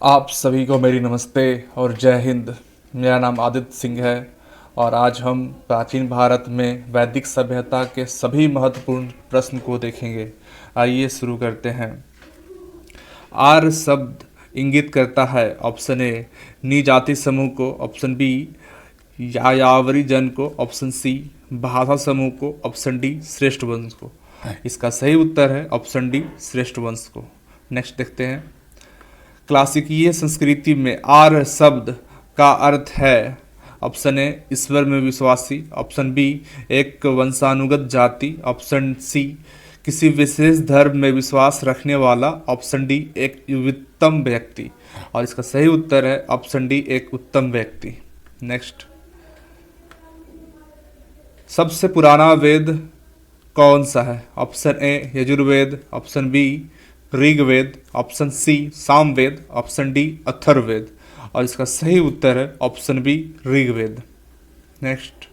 आप सभी को मेरी नमस्ते और जय हिंद। मेरा नाम आदित्य सिंह है और आज हम प्राचीन भारत में वैदिक सभ्यता के सभी महत्वपूर्ण प्रश्न को देखेंगे। आइए शुरू करते हैं। आर्य शब्द इंगित करता है ऑप्शन ए नी जाति समूह को, ऑप्शन बी यायावरी जन को, ऑप्शन सी भाषा समूह को, ऑप्शन डी श्रेष्ठ वंश को। इसका सही उत्तर है ऑप्शन डी श्रेष्ठ वंश को। नेक्स्ट देखते हैं। क्लासिकीय संस्कृति में आर्य शब्द का अर्थ है ऑप्शन ए ईश्वर में विश्वासी, ऑप्शन बी एक वंशानुगत जाति, ऑप्शन सी किसी विशेष धर्म में विश्वास रखने वाला, ऑप्शन डी एक उत्तम व्यक्ति। और इसका सही उत्तर है ऑप्शन डी एक उत्तम व्यक्ति। नेक्स्ट, सबसे पुराना वेद कौन सा है? Option A Yajurveda, option B Rigveda, option C Samaveda, option D Atharvaveda. और इसका सही उत्तर है ऑप्शन बी ऋग्वेद। नेक्स्ट,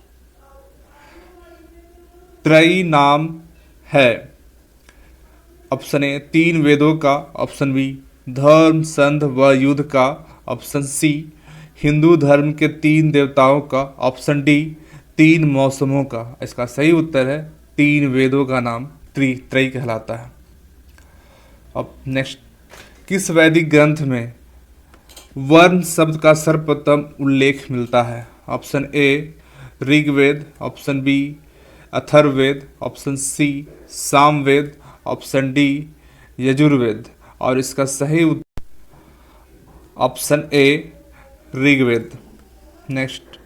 त्रयी नाम है ऑप्शन ए तीन वेदों का, ऑप्शन बी धर्म संध व युद्ध का, ऑप्शन सी हिंदू धर्म के तीन देवताओं का, ऑप्शन डी तीन मौसमों का। इसका सही उत्तर है तीन वेदों का नाम त्रयी कहलाता है। अब नेक्स्ट, किस वैदिक ग्रंथ में वर्ण शब्द का सर्वप्रथम उल्लेख मिलता है? Option A Rigveda, option B Atharvaveda, option C Samaveda, option D Yajurveda. और इसका सही उत्तर ऑप्शन ए ऋग्वेद। नेक्स्ट,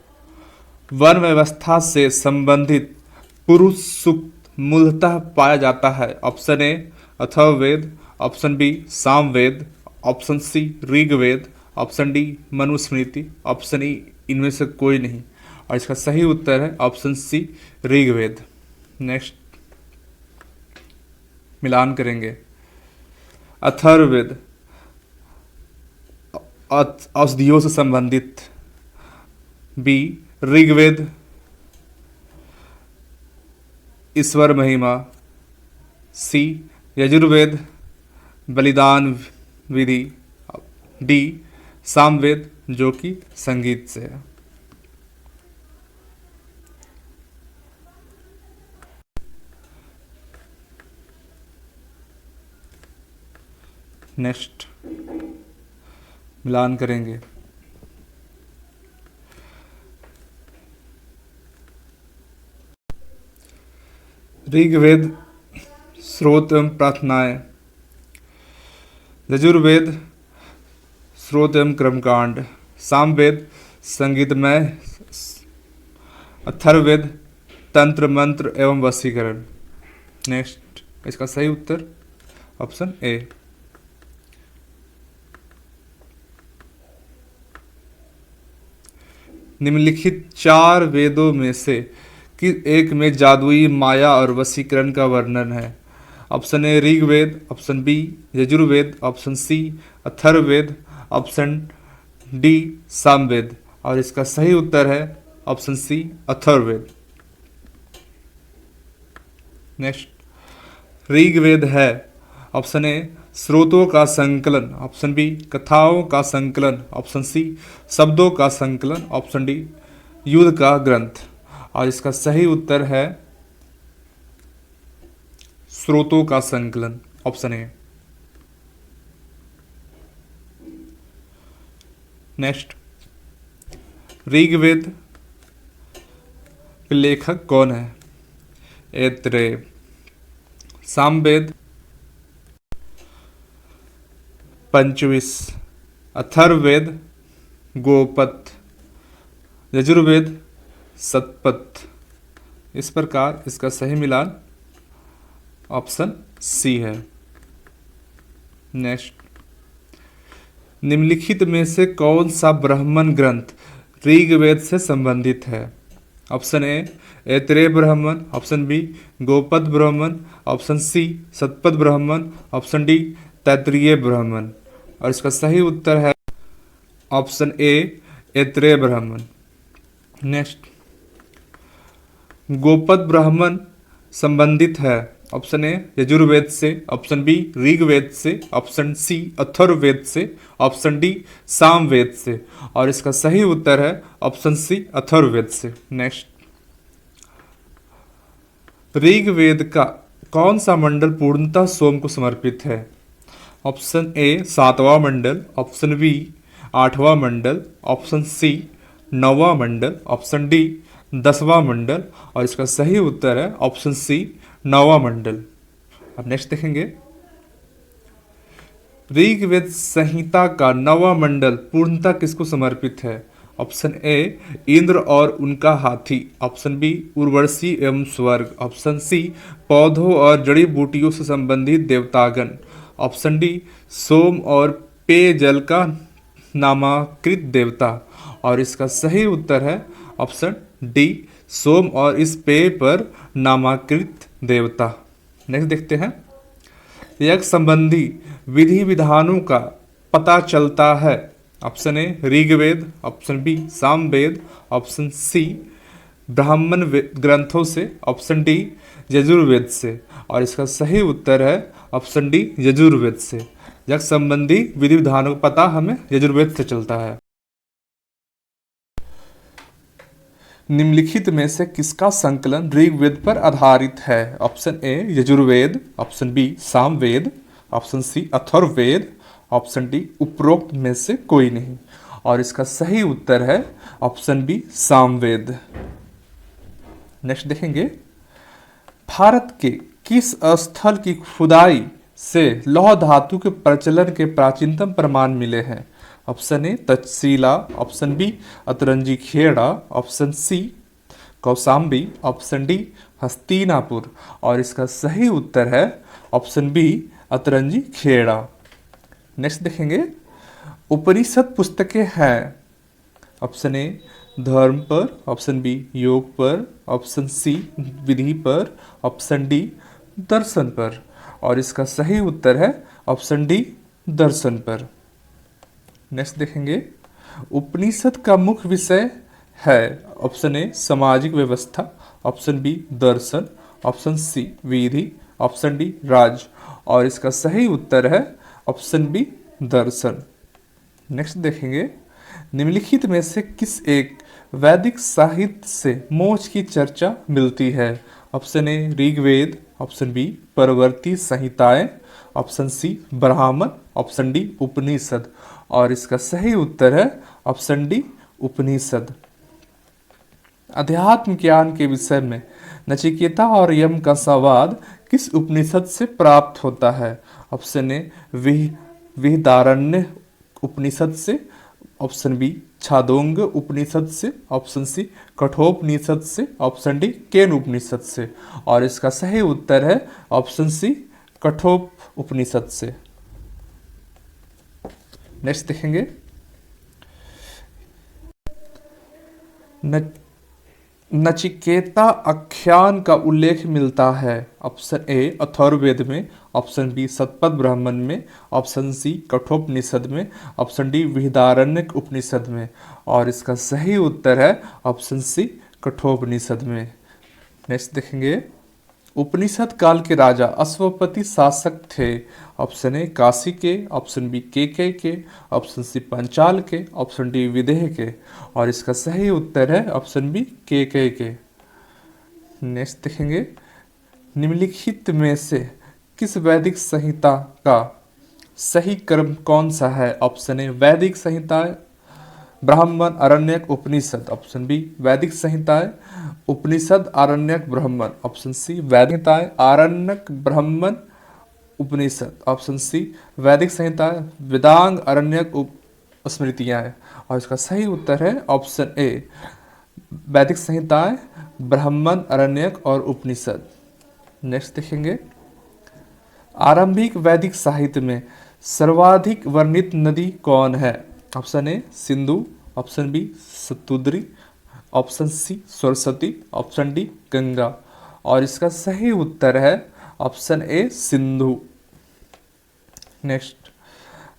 वर्ण व्यवस्था से संबंधित पुरुष सूक्त मूलतः पाया जाता है? Option A Atharvaveda, option B Samaveda, option C Rigveda, option D Manusmriti, option E इनमें से कोई नहीं। और इसका सही उत्तर है ऑप्शन सी ऋग्वेद। नेक्स्ट, मिलान करेंगे। अथर्ववेद औषधियों से संबंधित, बी ऋग्वेद ईश्वर महिमा, सी यजुर्वेद बलिदान विधि, डी सामवेद जो कि संगीत से है। नेक्स्ट, मिलान करेंगे। ऋग्वेद स्रोत एवं प्रार्थनाएं, यजुर्वेद स्रोत एवं कर्मकांड, सामवेद संगीतमय, अथर्ववेद तंत्र मंत्र एवं वशीकरण। नेक्स्ट, इसका सही उत्तर ऑप्शन ए। निम्नलिखित चार वेदों में से किस एक में जादुई माया और वशीकरण का वर्णन है? Option A Rigveda, option B Yajurveda, option C Atharvaveda, option D Samaveda. और इसका सही उत्तर है option C Atharvaveda. Next, Rigveda है ऑप्शन ए स्रोतों का संकलन, ऑप्शन बी कथाओं का संकलन, ऑप्शन सी शब्दों का संकलन, ऑप्शन डी युद्ध का ग्रंथ। और इसका सही उत्तर है स्रोतों का संकलन, ऑप्शन ए। नेक्स्ट, ऋग्वेद के लेखक कौन है? ऐत्रेय, सामवेद पंचविश, अथर्ववेद गोपथ, यजुर्वेद सतपथ। इस प्रकार इसका सही मिलान ऑप्शन सी है। नेक्स्ट, निम्नलिखित में से कौन सा ब्राह्मण ग्रंथ ऋग्वेद से संबंधित है? ऑप्शन ए ऐत्रेय ब्राह्मण, ऑप्शन बी गोपथ ब्राह्मण, ऑप्शन सी सतपथ ब्राह्मण, ऑप्शन डी तैत्तिरीय ब्राह्मण। और इसका सही उत्तर है ऑप्शन ए ऐत्रेय ब्राह्मण। नेक्स्ट, गोपथ ब्राह्मण संबंधित है ऑप्शन ए यजुर्वेद से, ऑप्शन बी ऋग्वेद से, ऑप्शन सी अथर्ववेद से, ऑप्शन डी सामवेद से। और इसका सही उत्तर है ऑप्शन सी अथर्ववेद से। नेक्स्ट, ऋग्वेद का कौन सा मंडल पूर्णतः सोम को समर्पित है? ऑप्शन ए 7वां मंडल, ऑप्शन बी 8वां मंडल, ऑप्शन सी 9वां मंडल, ऑप्शन डी 10वां मंडल। और इसका सही उत्तर है ऑप्शन सी 9वां मंडल। अब नेक्स्ट देखेंगे, ऋग्वेद संहिता का 9वां मंडल पूर्णतः किसको समर्पित है? ऑप्शन ए इंद्र और उनका हाथी, ऑप्शन बी उर्वशी एवं स्वर्ग, ऑप्शन सी पौधों और जड़ी बूटियों से संबंधित देवतागण, ऑप्शन डी सोम और पेयजल का नामाकृत देवता। और इसका सही उत्तर है ऑप्शन डी सोम और इस पेय पर नामाकृत देवता। नेक्स्ट देखते हैं, यज्ञ संबंधी विधि विधानों का पता चलता है? Option A Rigveda, option B Samaveda, option C Brahmana ग्रंथों से, ऑप्शन डी यजुर्वेद से। और इसका सही उत्तर है ऑप्शन डी यजुर्वेद से। यज्ञ संबंधी विधि विधानों का पता हमें यजुर्वेद से चलता है। निम्नलिखित में से किसका संकलन ऋग्वेद पर आधारित है? Option A Yajurveda, option B Samaveda, option C Atharvaveda, option D उपरोक्त में से कोई नहीं। और इसका सही उत्तर है ऑप्शन बी सामवेद। नेक्स्ट देखेंगे, भारत के किस स्थल की खुदाई से लौह धातु के प्रचलन के प्राचीनतम प्रमाण मिले हैं? Option A Taxila, option B Atranji Khera, option C Kaushambi, option D Hastinapur. और इसका सही उत्तर है option B Atranji Khera. Next देखेंगे, उपनिषद पुस्तकें हैं? ऑप्शन ए धर्म पर, ऑप्शन बी योग पर, ऑप्शन सी विधि पर, ऑप्शन डी दर्शन पर। और इसका सही उत्तर है ऑप्शन डी दर्शन पर। नेक्स्ट देखेंगे, उपनिषद का मुख्य विषय है? ऑप्शन ए सामाजिक व्यवस्था, ऑप्शन बी दर्शन, ऑप्शन सी विधि, ऑप्शन डी राज। और इसका सही उत्तर है ऑप्शन बी दर्शन। नेक्स्ट देखेंगे, निम्नलिखित में से किस एक वैदिक साहित्य से मोक्ष की चर्चा मिलती है? Option A Rigveda, option B परवर्ती संहिताएं, ऑप्शन सी ब्राह्मण, ऑप्शन डी उपनिषद। और इसका सही उत्तर है ऑप्शन डी उपनिषद। अध्यात्म ज्ञान के विषय में नचिकेता और यम का संवाद किस उपनिषद से प्राप्त होता है? ऑप्शन ए विहितारण्य उपनिषद से, ऑप्शन बी छादोंग उपनिषद से, ऑप्शन सी कठोपनिषद से, ऑप्शन डी केन उपनिषद से। और इसका सही उत्तर है ऑप्शन सी कठोप उपनिषद से। नेक्स्ट देखेंगे, नचिकेता आख्यान का उल्लेख मिलता है? ऑप्शन ए अथर्ववेद में, ऑप्शन बी शतपथ ब्राह्मण में, ऑप्शन सी कठोपनिषद में, ऑप्शन डी बृहदारण्यक उपनिषद में। और इसका सही उत्तर है ऑप्शन सी कठोपनिषद में। नेक्स्ट देखेंगे, उपनिषद काल के राजा अश्वपति शासक थे? ऑप्शन ए काशी के, ऑप्शन बी केकय के, ऑप्शन सी पंचाल के, ऑप्शन डी विदेह के। और इसका सही उत्तर है ऑप्शन बी केकय के। नेक्स्ट देखेंगे, निम्नलिखित में से किस वैदिक संहिता का सही क्रम कौन सा है? ऑप्शन ए वैदिक संहिताएं, ब्राह्मण आरण्यक उपनिषद, ऑप्शन बी वैदिक संहिताएं उपनिषद आरण्यक ब्राह्मण, ऑप्शन सी वैदिक संहिताएं आरण्यक ब्राह्मण उपनिषद, ऑप्शन सी वैदिक संहिताएं वेदांग आरण्यक स्मृतियां। और इसका सही उत्तर है ऑप्शन ए वैदिक संहिताएं ब्राह्मण आरण्यक और उपनिषद। नेक्स्ट देखेंगे, आरंभिक वैदिक साहित्य में सर्वाधिक वर्णित नदी कौन है? Option A Sindhu, option B Satudri, option C Saraswati, option D Ganga. और इसका सही उत्तर है ऑप्शन ए सिंधु। नेक्स्ट,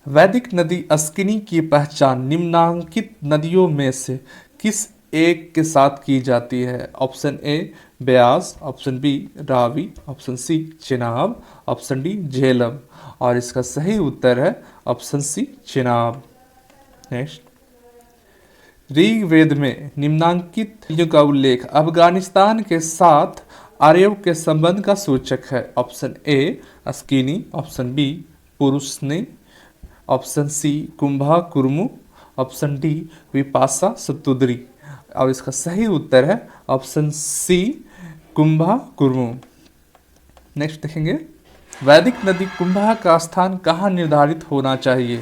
वैदिक नदी अस्किनी की पहचान निम्नांकित नदियों में से किस एक के साथ की जाती है? Option A Beas, option B Ravi, option C Chenab, option D Jhelum. और इसका सही उत्तर है option C Chenab. Next, Rigveda में निम्नांकित चीजों का उल्लेख अफगानिस्तान के साथ आर्यों के संबंध का सूचक है। Option A Askini, option B Purushni, option C Kumbha Kurmu, option D Vipasha Satudri. और इसका सही उत्तर है option C Kumbha Kurmu. Next देखेंगे, वैदिक नदी कुंभा का स्थान कहाँ निर्धारित होना चाहिए।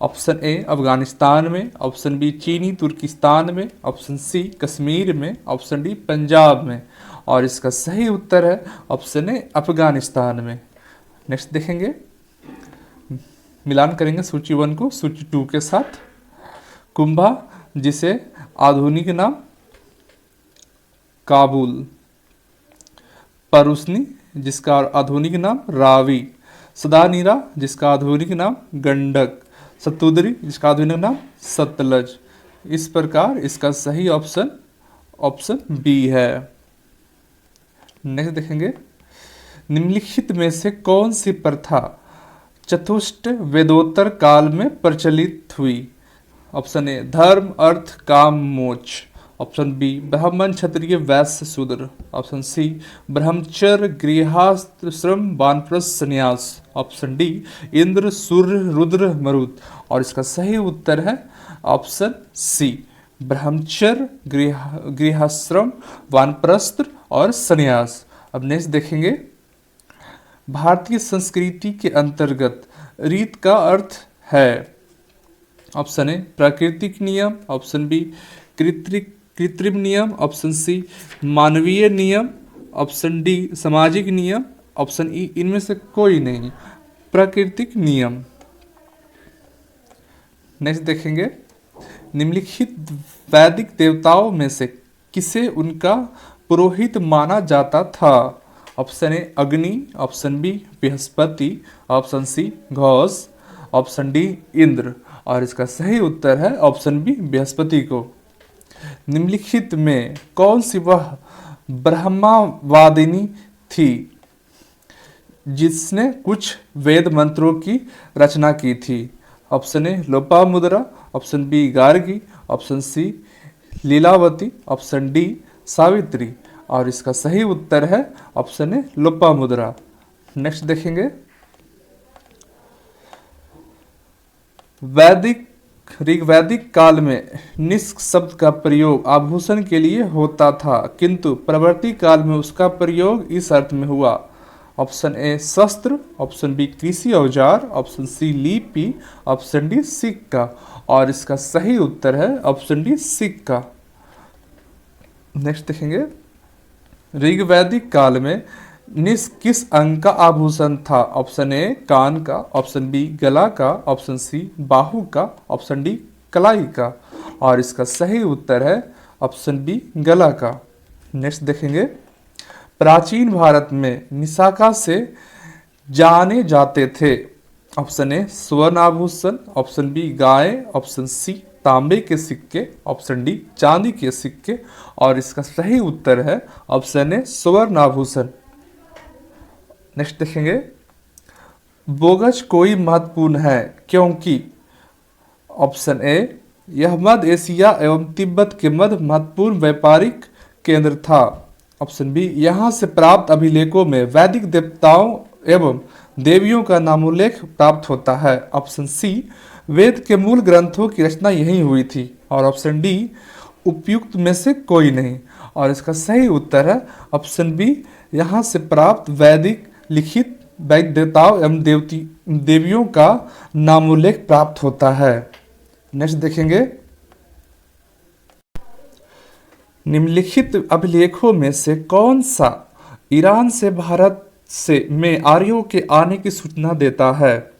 ऑप्शन ए अफगानिस्तान में, ऑप्शन बी चीनी तुर्किस्तान में, ऑप्शन सी कश्मीर में, ऑप्शन डी पंजाब में। और इसका सही उत्तर है ऑप्शन ए अफगानिस्तान में। नेक्स्ट देखेंगे, मिलान करेंगे सूची 1 को सूची 2 के साथ। कुंभा जिसे आधुनिक नाम काबुल, परुस्नी जिसका आधुनिक नाम रावी, सदानीरा जिसका आधुनिक नाम गंडक, सतुद्री जिसका आधुनिक नाम सतलज। इस प्रकार इसका सही ऑप्शन ऑप्शन बी है। नेक्स्ट देखेंगे, निम्नलिखित में से कौन सी प्रथा चतुष्ट वेदोत्तर काल में प्रचलित हुई। ऑप्शन ए धर्म अर्थ काम मोक्ष, ऑप्शन बी ब्राह्मण क्षत्रिय वैश्य शूद्र, ऑप्शन सी ब्रह्मचर्य गृहस्थाश्रम वानप्रस्थ संन्यास, ऑप्शन डी इंद्र सूर्य रुद्र मरुत। और इसका सही उत्तर है ऑप्शन सी ब्रह्मचर्य गृहस्थाश्रम वानप्रस्थ और संन्यास। अब नेक्स्ट देखेंगे, भारतीय संस्कृति के अंतर्गत रीत का अर्थ है। ऑप्शन ए प्राकृतिक नियम, ऑप्शन बी कृत्रिम नियम, ऑप्शन सी मानवीय नियम, ऑप्शन डी सामाजिक नियम, ऑप्शन ई इनमें से कोई नहीं, प्राकृतिक नियम। नेक्स्ट देखेंगे, निम्नलिखित वैदिक देवताओं में से किसे उनका पुरोहित माना जाता था। Option A Agni, option B Brihaspati, option C Ghosha, option D Indra. और इसका सही उत्तर है ऑप्शन बी बृहस्पति को। निम्नलिखित में कौन सी वह ब्रह्मवादिनी थी जिसने कुछ वेद मंत्रों की रचना की थी। Option A Lopamudra, option B Gargi, option C Lilavati, option D Savitri. और इसका सही उत्तर है ऑप्शन ए लोपामुद्रा। नेक्स्ट देखेंगे, ऋग्वैदिक काल में निष्क शब्द का प्रयोग आभूषण के लिए होता था, किंतु परवर्ती काल में उसका प्रयोग इस अर्थ में हुआ। ऑप्शन ए शस्त्र, ऑप्शन बी कृषि औजार, ऑप्शन सी लिपि, ऑप्शन डी सिक्का। और इसका सही उत्तर है ऑप्शन डी सिक्का। नेक्स्ट देखेंगे, ऋग्वैदिक काल में निष्क किस अंग का आभूषण था। ऑप्शन ए कान का, ऑप्शन बी गला का, ऑप्शन सी बाहु का, ऑप्शन डी कलाई का। और इसका सही उत्तर है ऑप्शन बी गला का। नेक्स्ट देखेंगे, प्राचीन भारत में निशाका से जाने जाते थे। ऑप्शन ए स्वर्ण आभूषण, ऑप्शन बी गाय, ऑप्शन सी तांबे के सिक्के, ऑप्शन डी चांदी के सिक्के। और इसका सही उत्तर है ऑप्शन ए स्वर्ण आभूषण। नेक्स्ट देखेंगे, बोगज कोई महत्वपूर्ण है क्योंकि। ऑप्शन ए यह मध्य एशिया एवं तिब्बत के मध्य महत्वपूर्ण व्यापारिक केंद्र था। ऑप्शन बी यहाँ से प्राप्त अभिलेखों में वैदिक देवताओं एवं देवियों का नामोल्लेख प्राप्त होता है। ऑप्शन सी वेद के मूल ग्रंथों की रचना यहीं हुई थी। और ऑप्शन डी उपयुक्त में से कोई नहीं। और इसका सही उत्तर है ऑप्शन बी यहाँ से प्राप्त वैदिक लिखित वैदिक देवताओं एवं देवियों का नामोल्लेख प्राप्त होता है। नेक्स्ट देखेंगे, निम्नलिखित अभिलेखों में से कौन सा ईरान से भारत से में आर्यों के आने की सूचना देता है।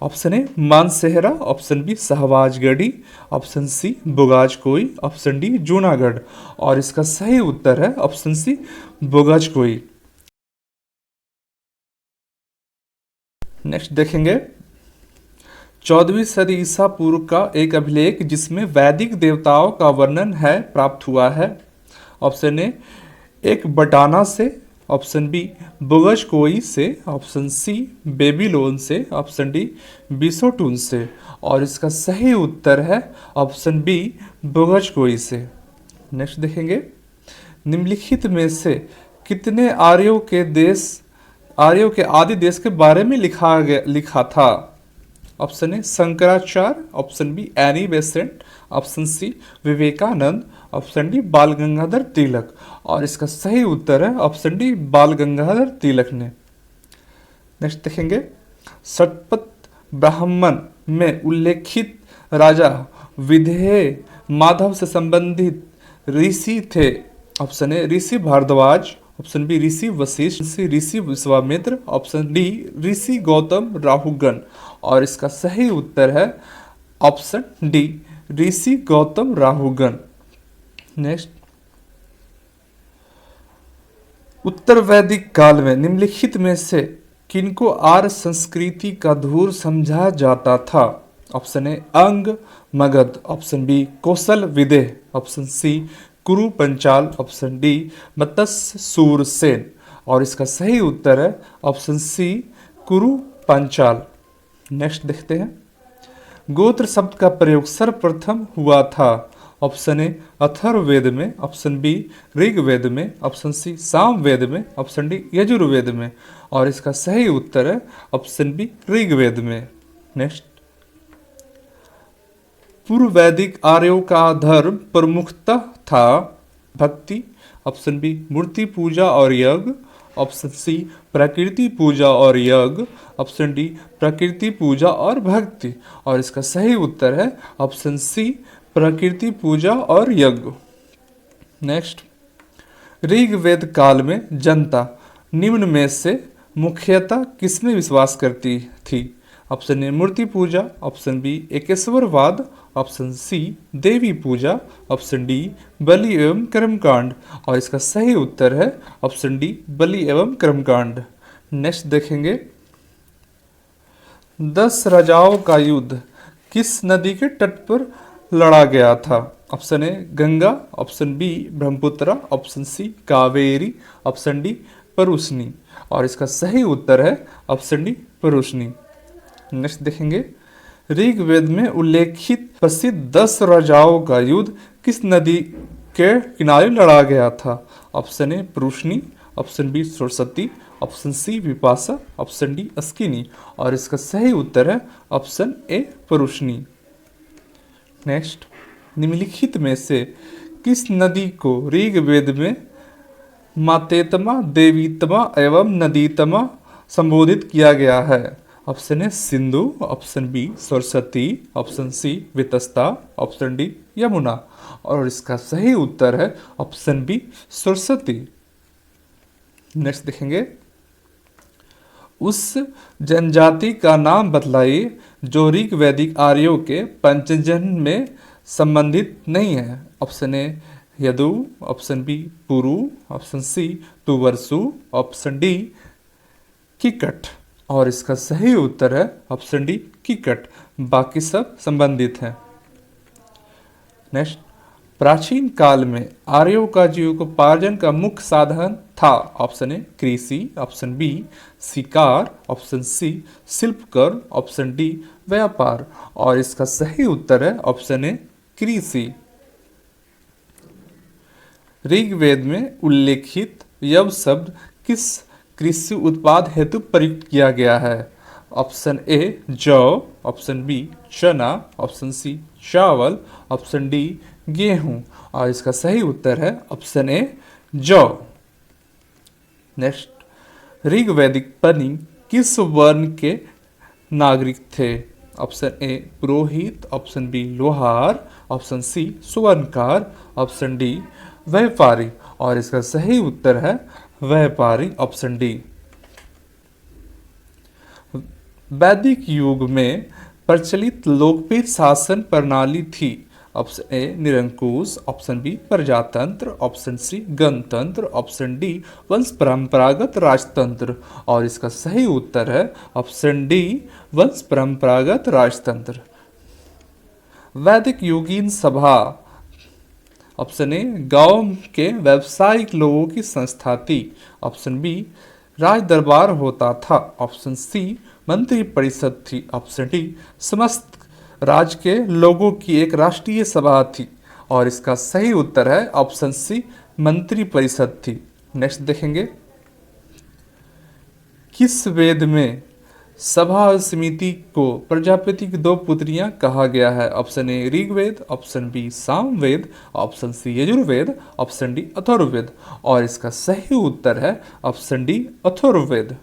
Option A Mansehra, option B Shahbazgarhi, option C Boghazkoi, option D Junagadh. और इसका सही उत्तर है ऑप्शन सी बुगाजकोई। नेक्स्ट देखेंगे, 14वीं सदी ईसा पूर्व का एक अभिलेख जिसमें वैदिक देवताओं का वर्णन है प्राप्त हुआ है। ऑप्शन ए एक बटाना से, ऑप्शन बी बुगश कोई से, ऑप्शन सी बेबीलोन से, ऑप्शन डी बिसोटून से। और इसका सही उत्तर है ऑप्शन बी बुगश कोई से। नेक्स्ट देखेंगे, निम्नलिखित में से कितने आर्यों के आदि देश के बारे में लिखा था। Option A Shankaracharya, option B Annie Besant, option C Vivekananda, option D Bal Gangadhar तिलक। और इसका सही उत्तर है ऑप्शन डी बाल गंगाधर तिलक ने। नेक्स्ट देखेंगे, शतपथ ब्राह्मण में उल्लेखित राजा विधेय माधव से संबंधित ऋषि थे। Option A Rishi Bharadwaj, option B Rishi Vashishtha, Rishi Vishwamitra, option D Rishi Gautam Rahugan. और इसका सही उत्तर है option D Rishi Gautam Rahugan. Next, उत्तर वैदिक काल में निम्नलिखित में से किनको आर्य संस्कृति का धूर समझा जाता था। ऑप्शन ए अंग मगध, ऑप्शन बी कौशल विदेह, ऑप्शन सी कुरु पंचाल, ऑप्शन डी मत्स्य सूरसेन। और इसका सही उत्तर है ऑप्शन सी कुरु पंचाल। नेक्स्ट देखते हैं, गोत्र शब्द का प्रयोग सर्वप्रथम हुआ था। ऑप्शन ए अथर्ववेद में, ऑप्शन बी ऋग्वेद में, ऑप्शन सी सामवेद में, ऑप्शन डी यजुर्वेद में। और इसका सही उत्तर है ऑप्शन बी ऋग्वेद में। नेक्स्ट, पूर्व वैदिक आर्यों का धर्म प्रमुखतः था भक्ति, ऑप्शन बी मूर्ति पूजा और यज्ञ, ऑप्शन सी प्रकृति पूजा और यज्ञ, ऑप्शन डी प्रकृति पूजा और भक्ति। और इसका सही उत्तर है ऑप्शन सी प्रकृति पूजा और यज्ञ। नेक्स्ट, ऋग्वेद काल में जनता निम्न में से मुख्यतः किसमें विश्वास करती थी। ऑप्शन ए मूर्ति पूजा, ऑप्शन बी एकेश्वरवाद, ऑप्शन सी देवी पूजा, ऑप्शन डी बलि एवं कर्मकांड। और इसका सही उत्तर है ऑप्शन डी बलि एवं कर्मकांड। नेक्स्ट देखेंगे, 10 राजाओं का युद्ध किस नदी के तट पर लड़ा गया था। Option A Ganga, option B Brahmaputra, option C Kaveri, option D Parushni. और इसका सही उत्तर है ऑप्शन डी परुष्णी। नेक्स्ट देखेंगे, ऋग्वेद में उल्लेखित प्रसिद्ध 10 राजाओं का युद्ध किस नदी के किनारे लड़ा गया था। Option A Parushni, option B Saraswati, option C Vipasha, option D Askini. और इसका सही उत्तर है ऑप्शन ए परुष्णी। नेक्स्ट, निम्नलिखित में से किस नदी को ऋग्वेद में मातेतमा, देवीतमा एवं नदीतमा संबोधित किया गया है। Option A Sindhu, option B Saraswati, option C Vitasta, option D Yamuna. और इसका सही उत्तर है ऑप्शन बी सरस्वती। नेक्स्ट देखेंगे, उस जनजाति का नाम बतलाइए जो ऋग्वैदिक आर्यों के पंचजन में संबंधित नहीं है। Option A Yadu, option B Puru, option C Turvasu, option D Kikat. और इसका सही उत्तर है ऑप्शन डी किकट, बाकी सब संबंधित हैं। नेक्स्ट, प्राचीन काल में आर्यों का जीविकोपार्जन का मुख्य साधन था। ऑप्शन ए कृषि, ऑप्शन बी शिकार, ऑप्शन सी शिल्पकर, ऑप्शन डी व्यापार। और इसका सही उत्तर है ऑप्शन ए कृषि। ऋग्वेद में उल्लेखित यव शब्द किस कृषि उत्पाद हेतु प्रयुक्त किया गया है। ऑप्शन ए जौ, ऑप्शन बी चना, ऑप्शन सी चावल, ऑप्शन डी गेहूं। और इसका सही उत्तर है ऑप्शन ए जौ। नेक्स्ट, ऋग्वैदिक पनी किस वर्ण के नागरिक थे। ऑप्शन ए पुरोहित, ऑप्शन बी लोहार, ऑप्शन सी सुवर्णकार, ऑप्शन डी व्यापारी। और इसका सही उत्तर है व्यापारी, ऑप्शन डी। वैदिक युग में प्रचलित लोकप्रिय शासन प्रणाली थी। ऑप्शन ए निरंकुश, ऑप्शन बी प्रजातंत्र, ऑप्शन सी गणतंत्र, ऑप्शन डी वंश परंपरागत राजतंत्र। और इसका सही उत्तर है ऑप्शन डी वंश परंपरागत राजतंत्र। वैदिक योगीन सभा ऑप्शन ए गांव के व्यावसायिक लोगों की संस्था थी। ऑप्शन बी राज दरबार होता था। ऑप्शन सी मंत्री परिषद थी। ऑप्शन डी समस्त राज्य के लोगों की एक राष्ट्रीय सभा थी। और इसका सही उत्तर है ऑप्शन सी मंत्री परिषद थी। नेक्स्ट देखेंगे, किस वेद में सभा और समिति को प्रजापति की दो पुत्रियां कहा गया है? Option A Rigveda, option B Samaveda, option C Yajurveda, option D Atharvaveda. और इसका सही उत्तर है ऑप्शन डी अथर्ववेद।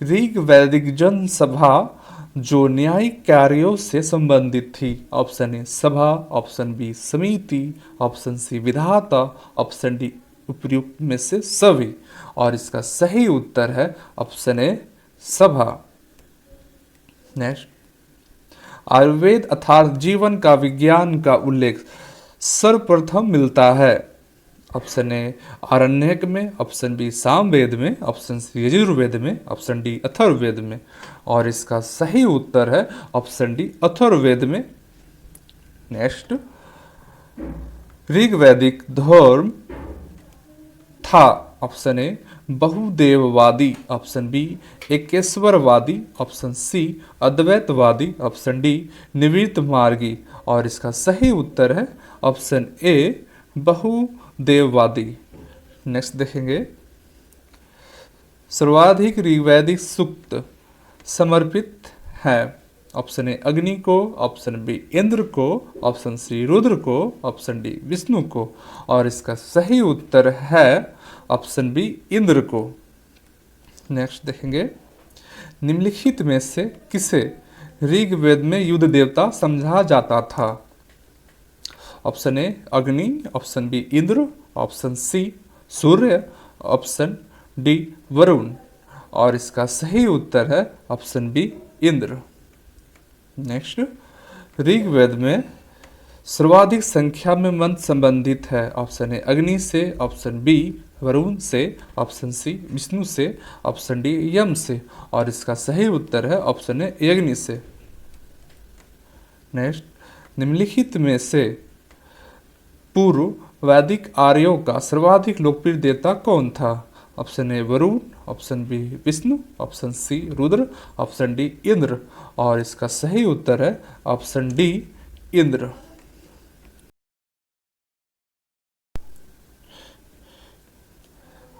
ऋग वैदिक जन सभा जो न्यायिक कार्यों से संबंधित थी। ऑप्शन ए सभा, ऑप्शन बी समिति, ऑप्शन सी विधाता, ऑप्शन डी उपयुक्त में से सभी। और इसका सही उत्तर है ऑप्शन ए सभा। नेक्स्ट, आयुर्वेद अर्थात जीवन का विज्ञान का उल्लेख सर्वप्रथम मिलता है। ऑप्शन ए आरण्यक में, ऑप्शन बी सामवेद में, ऑप्शन सी यजुर्वेद में, ऑप्शन डी अथर्ववेद में। और इसका सही उत्तर है ऑप्शन डी अथर्ववेद में। नेक्स्ट, ऋग्वैदिक धर्म था। ऑप्शन ए बहुदेववादी, ऑप्शन बी एकेश्वरवादी, ऑप्शन सी अद्वैतवादी, ऑप्शन डी निवृत्त मार्गी। और इसका सही उत्तर है ऑप्शन ए बहुदेववादी। नेक्स्ट देखेंगे, सर्वाधिक ऋग्वैदिक सूक्त समर्पित है। ऑप्शन ए अग्नि को, ऑप्शन बी इंद्र को, ऑप्शन सी रुद्र को, ऑप्शन डी विष्णु को। और इसका सही उत्तर है ऑप्शन बी इंद्र को। नेक्स्ट देखेंगे, निम्नलिखित में से किसे ऋग्वेद में युद्ध देवता समझा जाता था? Option A Agni, option B Indra, option C Surya, option D Varun. और इसका सही उत्तर है option B Indra. Next, Rigveda में सर्वाधिक संख्या में मंत्र संबंधित है। ऑप्शन ए अग्नि से, ऑप्शन बी वरुण से, ऑप्शन सी विष्णु से, ऑप्शन डी यम से। और इसका सही उत्तर है ऑप्शन ए अग्नि से। नेक्स्ट, निम्नलिखित में से पूर्व वैदिक आर्यों का सर्वाधिक लोकप्रिय देवता कौन था? Option A Varuna, option B Vishnu, option C Rudra, option D Indra. और इसका सही उत्तर है ऑप्शन डी इंद्र।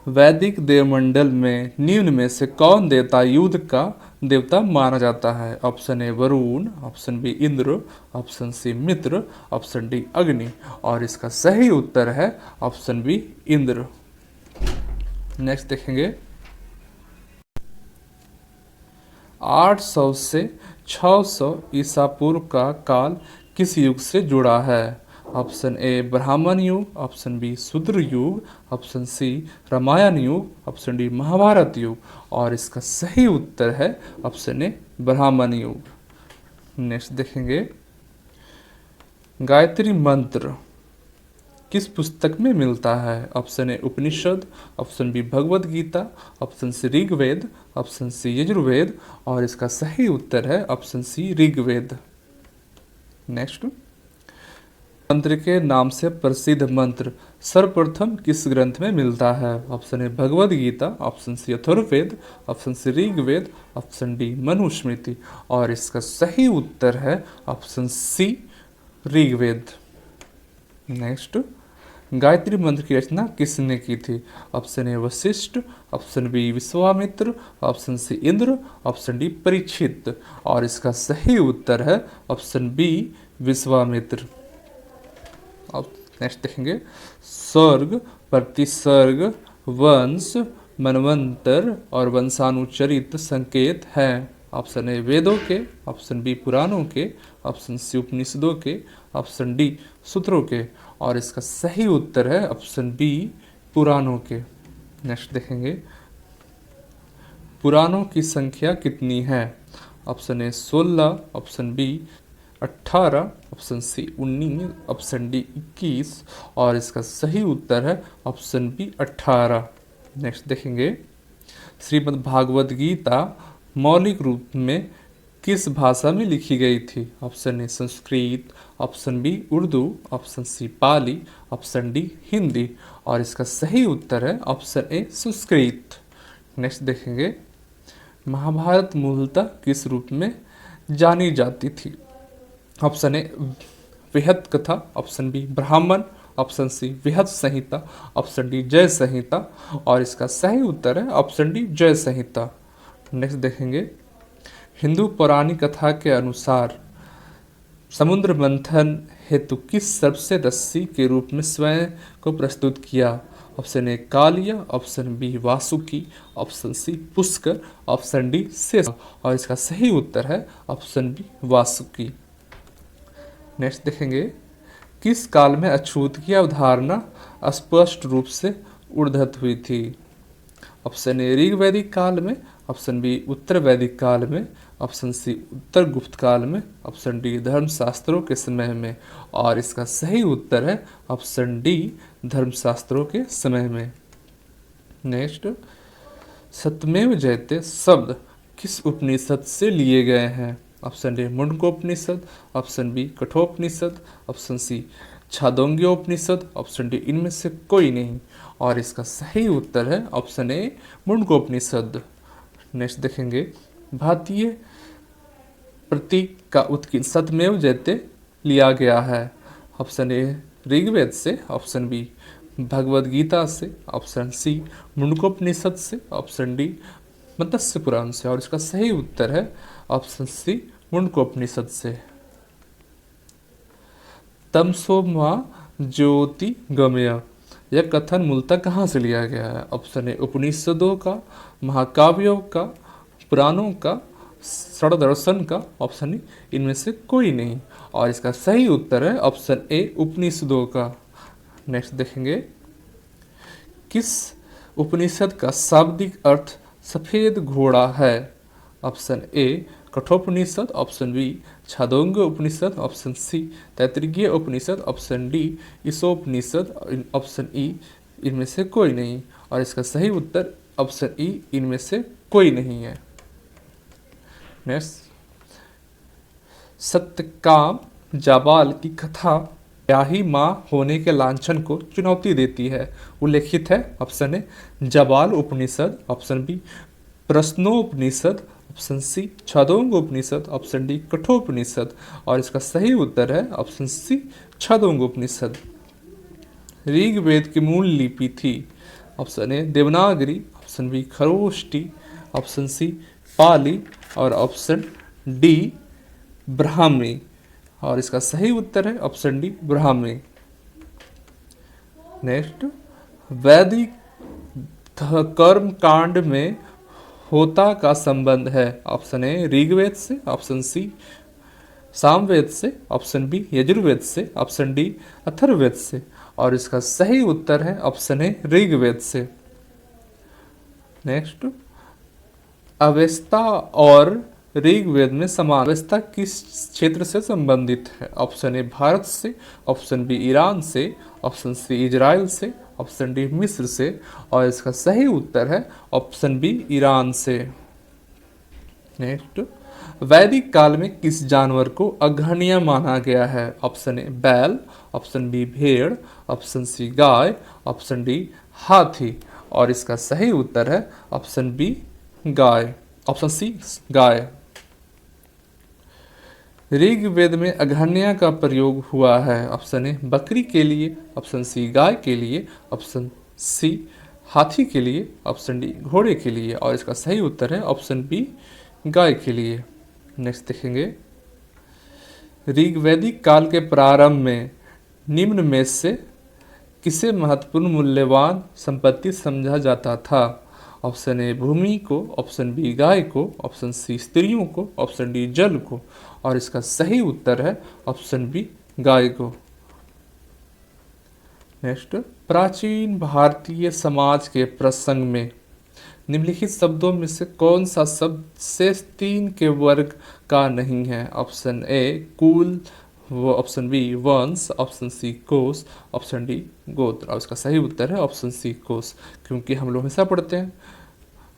वैदिक देवमंडल में निम्न में से कौन देवता युद्ध का देवता माना जाता है? Option A Varuna, option B Indra, option C Mitra, option D Agni. और इसका सही उत्तर है ऑप्शन बी इंद्र। नेक्स्ट देखेंगे, 800 से 600 ईसा पूर्व का काल किस युग से जुड़ा है? ऑप्शन ए ब्राह्मण युग, ऑप्शन बी शूद्र युग, ऑप्शन सी रामायण युग, ऑप्शन डी महाभारत युग। और इसका सही उत्तर है ऑप्शन ए ब्राह्मण युग। नेक्स्ट देखेंगे, गायत्री मंत्र किस पुस्तक में मिलता है? Option A Upanishad, option B Bhagavad Gita, option C Rigveda, option C Yajurveda. और इसका सही उत्तर है ऑप्शन सी ऋग्वेद। नेक्स्ट, मंत्र के नाम से प्रसिद्ध मंत्र सर्वप्रथम किस ग्रंथ में मिलता है? Option A Bhagavad Gita, option C Atharvaveda, option C Rigveda, option D Manusmriti. और इसका सही उत्तर है option C Rigveda. Next, Gayatri Mantra की रचना किसने की थी? Option A Vashishtha, option B Vishwamitra, option C Indra, option D Parikshit. और इसका सही उत्तर है ऑप्शन बी विश्वामित्र। अब नेक्स्ट देखेंगे, सर्ग, प्रतिसर्ग, वंश, मनवंतर और वंशानुचरित संकेत हैं। ऑप्शन ए वेदों के, ऑप्शन बी पुराणों के, ऑप्शन सी उपनिषदों के, ऑप्शन डी सूत्रों के। और इसका सही उत्तर है ऑप्शन बी पुराणों के। नेक्स्ट देखेंगे, पुराणों की संख्या कितनी है? Option A 16, option B 18, option C 19, option D 21। और इसका सही उत्तर है ऑप्शन बी 18। नेक्स्ट देखेंगे, श्रीमद् भागवत गीता मौलिक रूप में किस भाषा में लिखी गई थी? Option A Sanskrit, option B Urdu, option C Pali, option D Hindi. और इसका सही उत्तर है ऑप्शन ए संस्कृत। नेक्स्ट देखेंगे, महाभारत मूलतः किस रूप में जानी जाती थी? ऑप्शन ए बृहत कथा, ऑप्शन बी ब्राह्मण, ऑप्शन सी बृहत संहिता, ऑप्शन डी जय संहिता। और इसका सही उत्तर है ऑप्शन डी जय संहिता। नेक्स्ट देखेंगे, हिंदू पौराणिक कथा के अनुसार समुद्र मंथन हेतु किस सर्प से रस्सी के रूप में स्वयं को प्रस्तुत किया? Option A Kaliya, option B Vasuki, option C Pushkar, option D Shesh. और इसका सही उत्तर है ऑप्शन बी वासुकी। नेक्स्ट देखेंगे, किस काल में अछूत की अवधारणा स्पष्ट रूप से उद्धृत हुई थी? ऑप्शन ए ऋग वैदिक काल में, ऑप्शन बी उत्तर वैदिक काल में, ऑप्शन सी उत्तर गुप्त काल में, ऑप्शन डी धर्मशास्त्रों के समय में। और इसका सही उत्तर है ऑप्शन डी धर्मशास्त्रों के समय में। नेक्स्ट, सत्यमेव जयते शब्द किस उपनिषद से लिए गए हैं? Option A Mundakopanishad, option B Kathopanishad, option C Chandogyopanishad, option D इनमें से कोई नहीं। और इसका सही उत्तर है ऑप्शन ए मुंडकोपनिषद। नेक्स्ट देखेंगे, भारतीय प्रतीक का उत्कीर्ण सत्यमेव जयते लिया गया है? ऑप्शन ए ऋग्वेद से, ऑप्शन बी भगवद गीता से, ऑप्शन सी मुंडकोपनिषद से, ऑप्शन डी मत्स्य पुराण से। और इसका सही उत्तर है ऑप्शन सी मुंडकोपनिषद से। तमसो मा ज्योति गमय, यह कथन मूलतः कहाँ से लिया गया है? ऑप्शन ए उपनिषदों का, महाकाव्यों का, पुराणों का, षड्दर्शन का, ऑप्शन ई इनमें से कोई नहीं। और इसका सही उत्तर है ऑप्शन ए उपनिषदों का। नेक्स्ट देखेंगे, किस उपनिषद का शाब्दिक अर्थ सफेद घोड़ा है? Option A Kathopanishad, option B Chandogya Upanishad, option C Taittiriya Upanishad, option D Ishopanishad, option E इनमें से कोई नहीं। और इसका सही उत्तर ऑप्शन ई इनमें से कोई नहीं है। नेक्स्ट, सत्यकाम जाबाल की कथा ब्याही माँ होने के लांछन को चुनौती देती है, उल्लेखित है? Option A Jabala Upanishad, option B Prashnopanishad, option C Chandogya Upanishad, option D Kathopanishad. और इसका सही उत्तर है ऑप्शन सी छांदोग्य उपनिषद। ऋग्वेद की मूल लिपि थी? Option A Devanagari, option B Kharosthi, option C Pali, और ऑप्शन डी ब्राह्मी। और इसका सही उत्तर है ऑप्शन डी ब्राह्मी। नेक्स्ट, वैदिक कर्म कांड में होता का संबंध है? ऑप्शन ए ऋग्वेद से, ऑप्शन सी सामवेद से, ऑप्शन बी यजुर्वेद से, ऑप्शन डी अथर्ववेद से। और इसका सही उत्तर है ऑप्शन ए ऋग्वेद से। नेक्स्ट, अवेस्ता और ऋग्वेद में समान अवेस्ता किस क्षेत्र से संबंधित है? ऑप्शन ए भारत से, ऑप्शन बी ईरान से, ऑप्शन सी इजराइल से, ऑप्शन डी मिस्र से। और इसका सही उत्तर है ऑप्शन बी ईरान से। नेक्स्ट, वैदिक काल में किस जानवर को अग्रहणीय माना गया है? ऑप्शन ए बैल, ऑप्शन बी भेड़, ऑप्शन सी गाय, ऑप्शन डी हाथी। और इसका सही उत्तर है ऑप्शन बी गाय, ऑप्शन सी गाय। ऋग्वेद में अग्रहण्य का प्रयोग हुआ है? ऑप्शन ए बकरी के लिए, ऑप्शन सी गाय के लिए, ऑप्शन सी हाथी के लिए, ऑप्शन डी घोड़े के लिए। और इसका सही उत्तर है ऑप्शन बी गाय के लिए। नेक्स्ट देखेंगे, ऋग्वैदिक काल के प्रारंभ में निम्न में से किसे महत्वपूर्ण मूल्यवान संपत्ति समझा जाता था? ऑप्शन ए भूमि को, ऑप्शन बी गाय को, ऑप्शन सी स्त्रियों को, ऑप्शन डी जल को। और इसका सही उत्तर है ऑप्शन बी गाय को। नेक्स्ट, प्राचीन भारतीय समाज के प्रसंग में निम्नलिखित शब्दों में से कौन सा शब्द शेष तीन के वर्ग का नहीं है? ऑप्शन ए कुल, ऑप्शन बी वंश, ऑप्शन सी कोश, ऑप्शन डी गोत्र। और इसका सही उत्तर है ऑप्शन सी कोश, क्योंकि हम लोग हमेशा पढ़ते हैं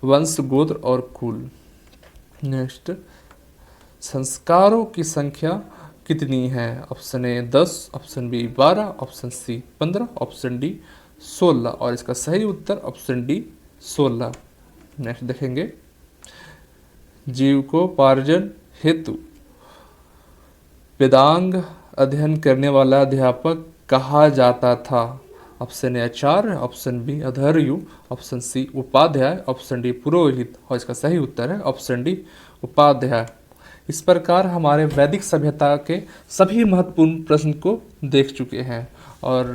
वंश, गोत्र और कुल। नेक्स्ट, संस्कारों की संख्या कितनी है? Option A 10, option B 12, option C 15, option D 16 और इसका सही उत्तर ऑप्शन डी 16। नेक्स्ट देखेंगे, जीविकोपार्जन हेतु वेदांग अध्ययन करने वाला अध्यापक कहा जाता था? ऑप्शन ए आचार्य, ऑप्शन बी अधर्यु, ऑप्शन सी उपाध्याय, ऑप्शन डी पुरोहित और इसका सही उत्तर है ऑप्शन डी उपाध्याय। इस प्रकार हमारे वैदिक सभ्यता के सभी महत्वपूर्ण प्रश्न को देख चुके हैं और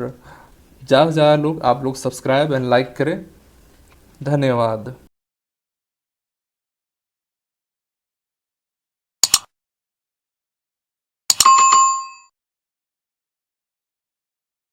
ज़्यादा से ज़्यादा लोग आप लोग सब्सक्राइब एंड लाइक करें। धन्यवाद।